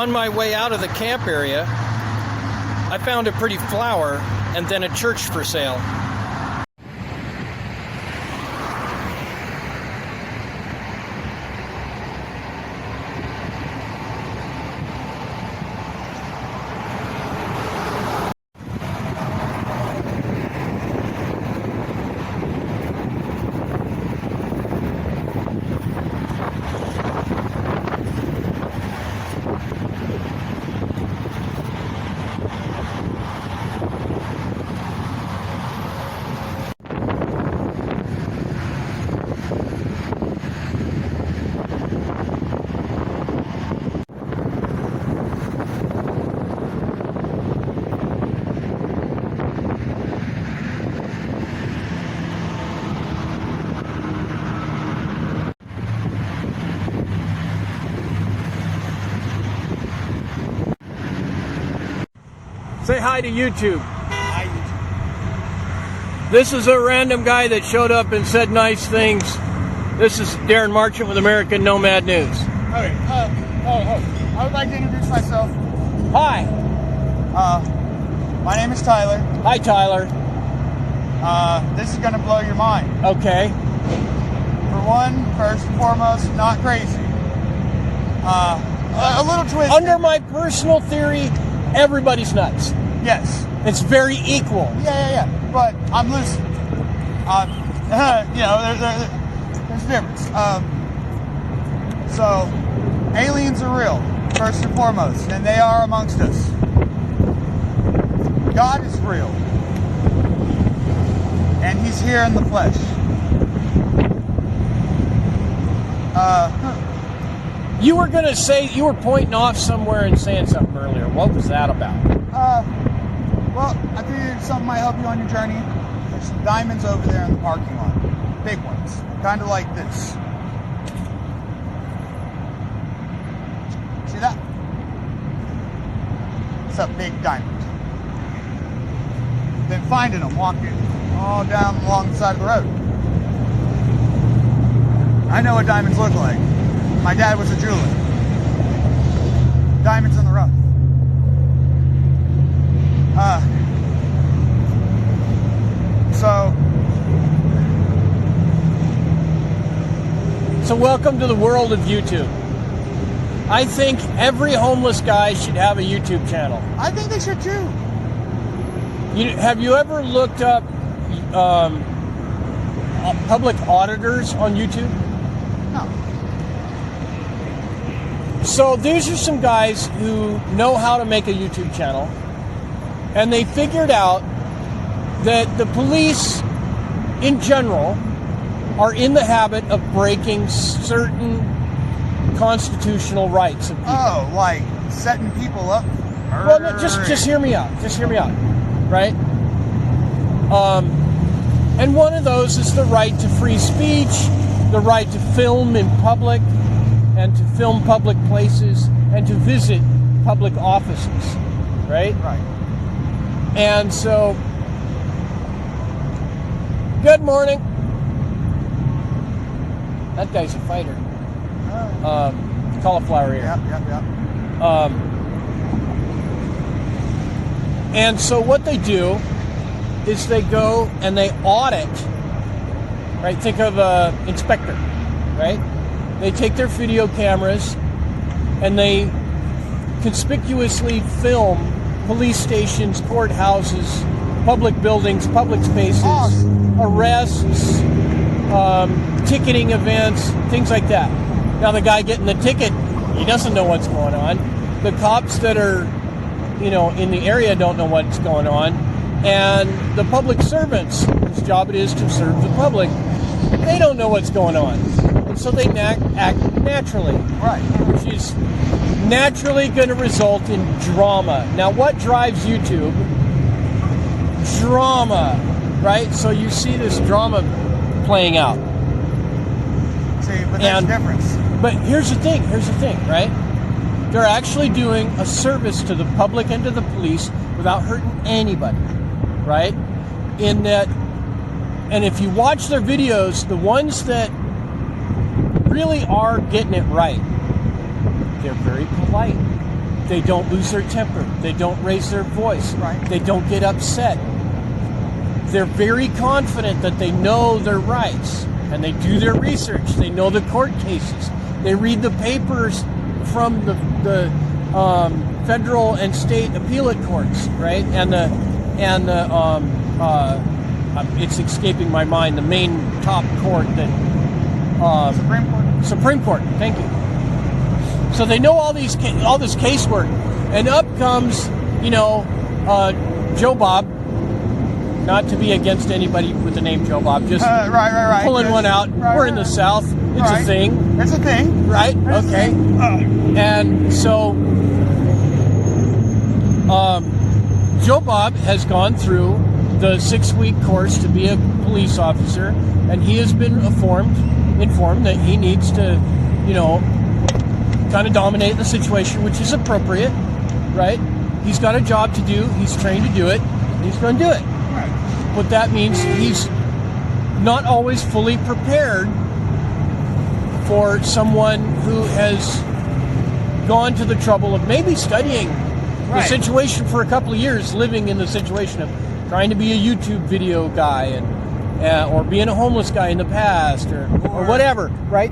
on my way out of the camp area, I found a pretty flower and then a church for sale. Say hi to YouTube. Hi, YouTube. This is a random guy that showed up and said nice things. This is Darren Marchant with American Nomad News. Okay. I would like to introduce myself. Hi. My name is Tyler. Hi, Tyler. This is going to blow your mind. Okay. For one, first and foremost, not crazy. A little twisted. Under my personal theory, everybody's nuts. Yes. It's very equal. Yeah. But I'm loose. There's a difference. So, aliens are real, first and foremost, and they are amongst us. God is real, and He's here in the flesh. You were going to say, you were pointing off somewhere and saying something earlier. What was that about? Well, I figured something might help you on your journey. There's some diamonds over there in the parking lot. Big ones. Kind of like this. See that? It's a big diamond. Been finding them walking all down along the side of the road. I know what diamonds look like. My dad was a jeweler. Diamonds in the rough. So welcome to the world of YouTube. I think every homeless guy should have a YouTube channel. I think they should too. Have you ever looked up public auditors on YouTube? No. So these are some guys who know how to make a YouTube channel, and they figured out that the police in general are in the habit of breaking certain constitutional rights of people. Oh, like setting people up? Well, no, just hear me out. Just hear me out, right? And one of those is the right to free speech, the right to film in public, and to film public places, and to visit public offices, right? Right. And so, good morning. That guy's a fighter. Cauliflower ear. Yep. And so what they do is they go and they audit, right? Think of an inspector, right? They take their video cameras and they conspicuously film police stations, courthouses, public buildings, public spaces, Awesome. Arrests, ticketing events, things like that. Now the guy getting the ticket, he doesn't know what's going on. The cops that are, in the area don't know what's going on. And the public servants, whose job it is to serve the public, they don't know what's going on. And so they act naturally. Right. Which is naturally going to result in drama. Now, what drives YouTube? Drama, right? So you see this drama playing out. See, but there's a difference. But here's the thing, right? They're actually doing a service to the public and to the police without hurting anybody, right? In that, and if you watch their videos, the ones that really are getting it right, they're very polite. They don't lose their temper. They don't raise their voice. Right. They don't get upset. They're very confident that they know their rights, and they do their research. They know the court cases. They read the papers from the federal and state appellate courts, right? And it's escaping my mind, the main top court that Supreme Court. Supreme Court. Thank you. So they know all this casework, and up comes Joe Bob. Not to be against anybody with the name Joe Bob, just Right. pulling one out. We're in the South. It's a thing. It's a thing. Right? It's Okay. a thing. And so Joe Bob has gone through the 6-week course to be a police officer, and he has been informed that he needs to, kind of dominate the situation, which is appropriate, right? He's got a job to do. He's trained to do it. And he's going to do it. Right. But that means he's not always fully prepared for someone who has gone to the trouble of maybe studying the Right. situation for a couple of years, living in the situation of trying to be a YouTube video guy or being a homeless guy in the past or whatever, right?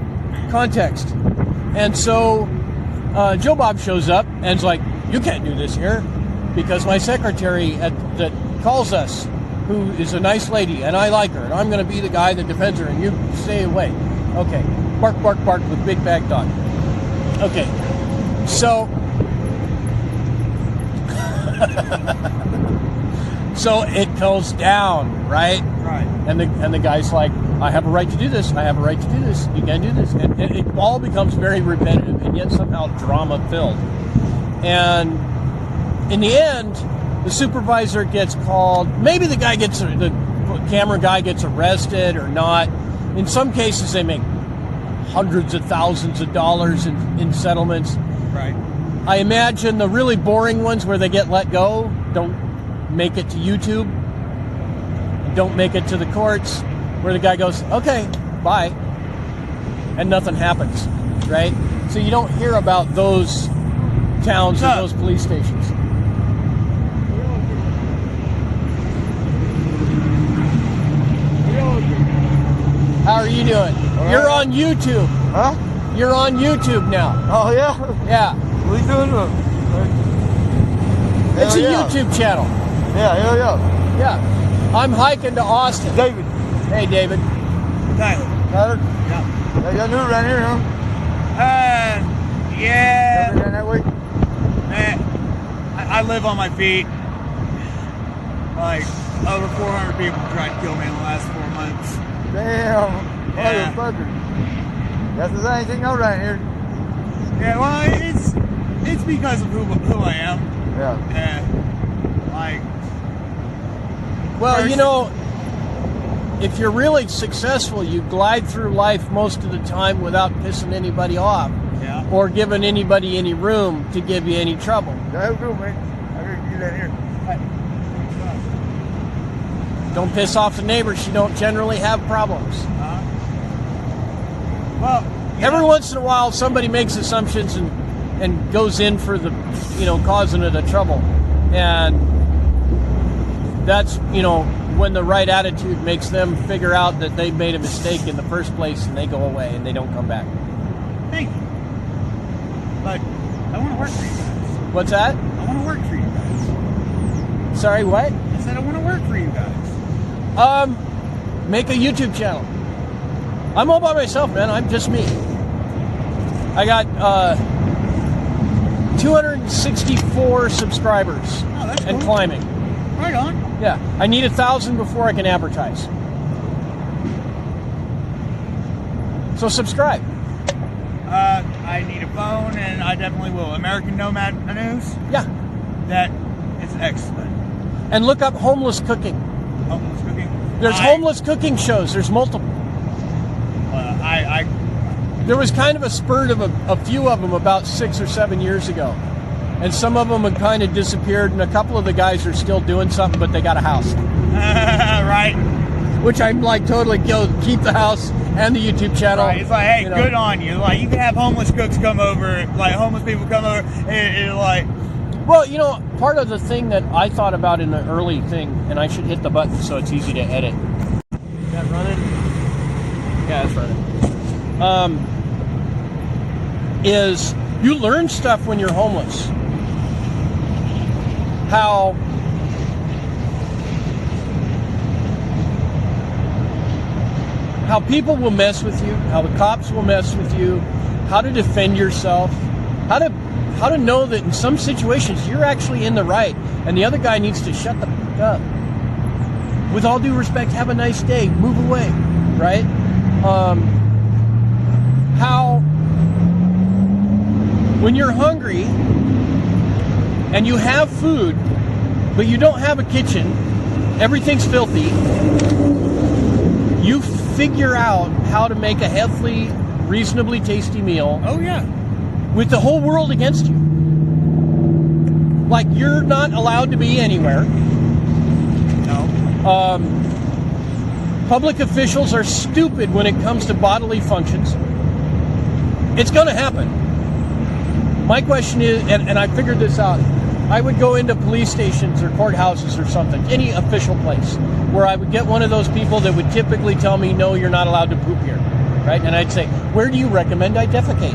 Context. And so Joe Bob shows up and is like, you can't do this here because my secretary that calls us, who is a nice lady, and I like her, and I'm going to be the guy that defends her, and you stay away. Okay. Bark, bark, bark with big bag dog. Okay. So, so it goes down, right? Right. And the guy's like, I have a right to do this. I have a right to do this. You can't do this. And it all becomes very repetitive and yet somehow drama-filled. And in the end, the supervisor gets called. Maybe the camera guy gets arrested or not. In some cases, they make hundreds of thousands of dollars in settlements. Right. I imagine the really boring ones where they get let go don't make it to YouTube, don't make it to the courts, where the guy goes, okay, bye, and nothing happens, right? So you don't hear about those towns and those police stations. How are you doing? You're on YouTube. Huh? You're on YouTube now. Oh, yeah? Yeah. What are you doing? It's a yeah. YouTube channel. Yeah, yeah. Yeah. I'm hiking to Austin. David. Hey, David. Tyler. Tyler? Yeah. Y'all new around here, huh? Yeah. Y'all been down that way? I live on my feet. Like, over 400 people tried to kill me in the last 4 months. Damn. Yeah. Motherfucker. That's the same thing around here. Yeah, well, it's because of who I am. Yeah. Yeah. Like, Well, if you're really successful, you glide through life most of the time without pissing anybody off yeah. or giving anybody any room to give you any trouble. That was cool, man. I heard you down here. Don't piss off the neighbors. You don't generally have problems. Well, Every once in a while, somebody makes assumptions and goes in for the, causing it a trouble. And that's, when the right attitude makes them figure out that they made a mistake in the first place and they go away and they don't come back. thank you. But I want to work for you guys. What's that? I want to work for you guys. Sorry, what? I said I want to work for you guys. Make a YouTube channel. I'm all by myself, man. I'm just me. I got 264 subscribers Oh, that's and cool. climbing. Right on. Yeah, I need 1,000 before I can advertise. So subscribe. I need a phone, and I definitely will. American Nomad News. Yeah, That is excellent. and look up homeless cooking. Homeless cooking. There's homeless cooking shows. There's multiple. There was kind of a spurt of a few of them about 6 or 7 years ago. And some of them have kind of disappeared, and a couple of the guys are still doing something, but they got a house. Right. which I'm like totally killed. Keep the house and the YouTube channel. Right, it's like, hey, you know. good on you. Like, you can have homeless cooks come over, like homeless people come over, and like, Well, you know, part of the thing that I thought about in the early thing, and I should hit the button so it's easy to edit. Is that running? Yeah, it's running. Is you learn stuff when you're homeless. How people will mess with you, how the cops will mess with you, how to defend yourself, how to know that in some situations you're actually in the right and the other guy needs to shut the fuck up. With all due respect, have a nice day, move away, right? How when you're hungry and you have food but you don't have a kitchen, everything's filthy, you figure out how to make a healthy, reasonably tasty meal. oh yeah, With the whole world against you. Like, you're not allowed to be anywhere. no, Public officials are stupid when it comes to bodily functions. It's going to happen. My question is, and I figured this out, I would go into police stations or courthouses or something, any official place, where I would get one of those people that would typically tell me, no, you're not allowed to poop here, right? And I'd say, where do you recommend I defecate?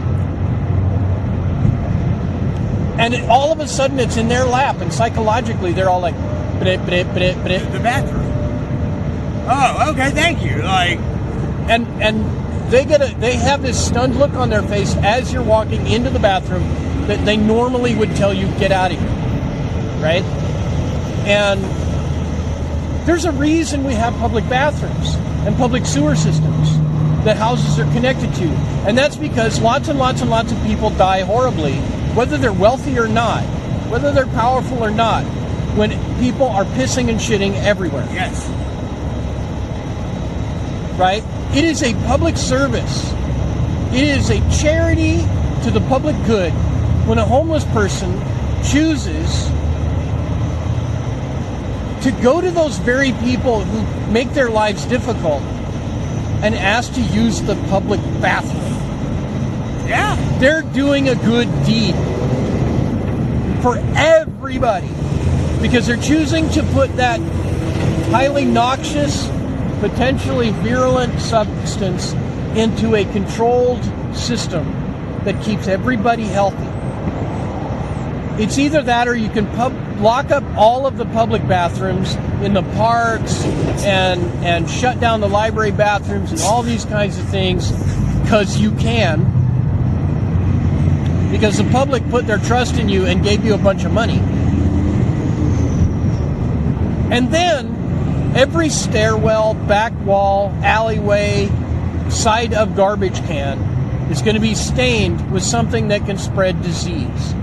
And all of a sudden it's in their lap, and psychologically they're all like, the bathroom. Oh, okay, thank you. Like, and they have this stunned look on their face as you're walking into the bathroom that they normally would tell you, get out of here, right? And there's a reason we have public bathrooms and public sewer systems that houses are connected to, and that's because lots and lots and lots of people die horribly, whether they're wealthy or not, whether they're powerful or not, when people are pissing and shitting everywhere. yes, Right? It is a public service. It is a charity to the public good when a homeless person chooses to go to those very people who make their lives difficult and ask to use the public bathroom. yeah, They're doing a good deed for everybody because they're choosing to put that highly noxious, potentially virulent substance into a controlled system that keeps everybody healthy. It's either that or you can lock up all of the public bathrooms in the parks and shut down the library bathrooms and all these kinds of things because you can. Because the public put their trust in you and gave you a bunch of money. And then every stairwell, back wall, alleyway, side of garbage can is going to be stained with something that can spread disease.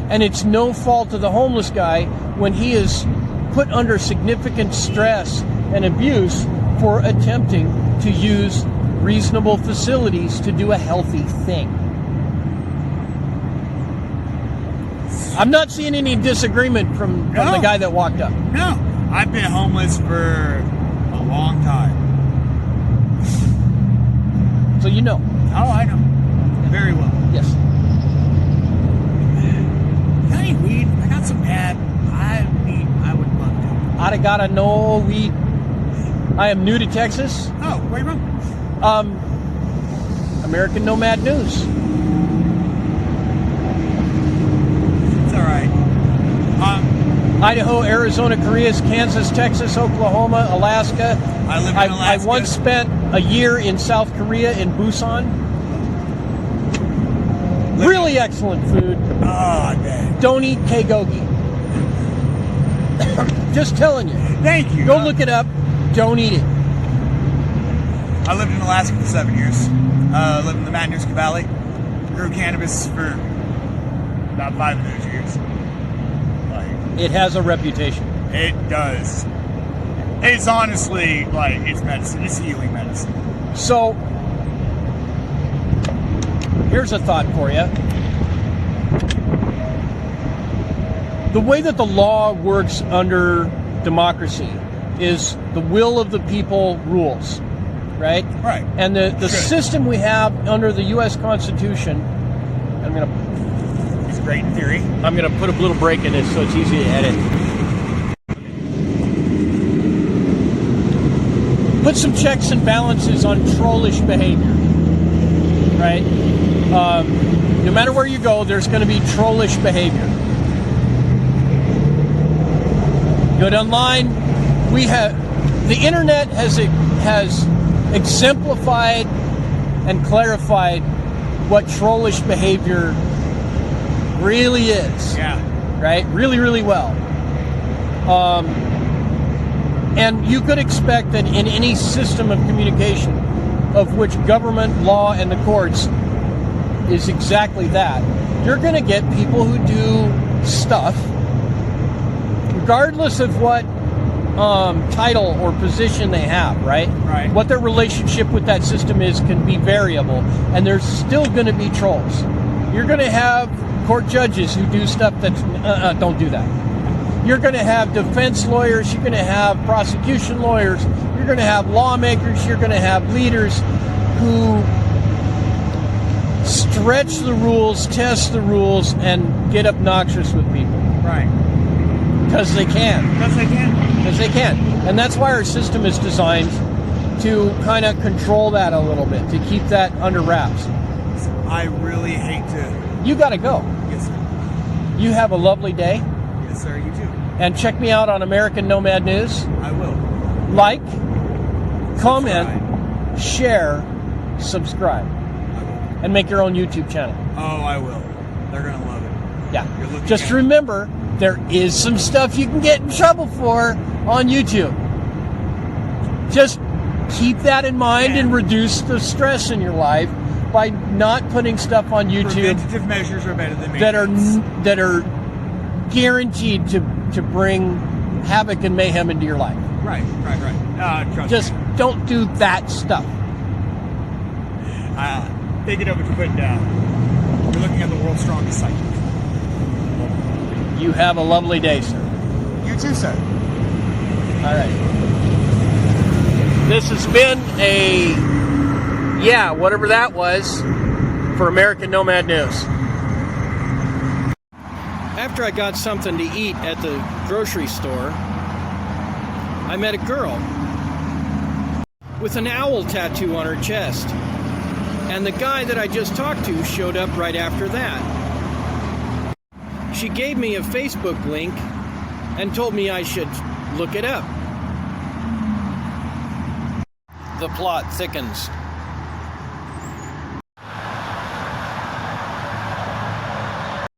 And it's no fault of the homeless guy when he is put under significant stress and abuse for attempting to use reasonable facilities to do a healthy thing. I'm not seeing any disagreement from the No. guy that walked up. no. I've been homeless for a long time. So you know. Oh, I know. Very well. Yes. Got any weed? I got some dab. I would love to. I gotta know we. I am new to Texas. Oh, where you from? American Nomad News. It's all right. Idaho, Arizona, Korea, Kansas, Texas, Oklahoma, Alaska. I live in I Alaska. once spent a year in South Korea in Busan. Really excellent food. Oh, dang. Don't eat Kegogi. Just telling you. Thank you. Go look it up. Don't eat it. I lived in Alaska for 7 years. Lived in the Matanuska Valley. Grew cannabis for about 5 of those years. Like, It has a reputation. it does. It's honestly, like, it's medicine. It's healing medicine. So, here's a thought for you. The way that the law works under democracy is the will of the people rules, right? Right. And the Sure. system we have under the U.S. Constitution, It's great in theory. I'm gonna put a little break in this so it's easy to edit. Put some checks and balances on trollish behavior, right? No matter where you go, there's going to be trollish behavior. Good online, the internet has exemplified and clarified what trollish behavior really is. Yeah. Right? Really, really well. And you could expect that in any system of communication, of which government, law, and the courts is exactly that, you're going to get people who do stuff, regardless of what title or position they have, right? Right. What their relationship with that system is can be variable, and there's still going to be trolls. You're going to have court judges who do stuff that's, don't do that. You're going to have defense lawyers, you're going to have prosecution lawyers, you're going to have lawmakers, you're going to have leaders who stretch the rules, test the rules, and get obnoxious with people. Right. Because they can. Yes, I can. Because they can. And that's why our system is designed to kind of control that a little bit, to keep that under wraps. I really hate to. You got to go. Yes, sir. You have a lovely day. Yes, sir. You too. And check me out on American Nomad News. I will. Like, comment, share, subscribe, and make your own YouTube channel. Oh, I will. They're gonna love it. Yeah. You're looking Just at- remember, there is some stuff you can get in trouble for on YouTube. Just keep that in mind and reduce the stress in your life by not putting stuff on YouTube Preventative measures are better than that are maintenance. that are guaranteed to bring havoc and mayhem into your life. Right. Trust Just me. don't do that stuff. Take it over to put down. You're looking at the world's strongest psychic. You have a lovely day, sir. You too, sir. All right. This has been whatever that was, for American Nomad News. After I got something to eat at the grocery store, I met a girl with an owl tattoo on her chest. And the guy that I just talked to showed up right after that. She gave me a Facebook link and told me I should look it up. The plot thickens.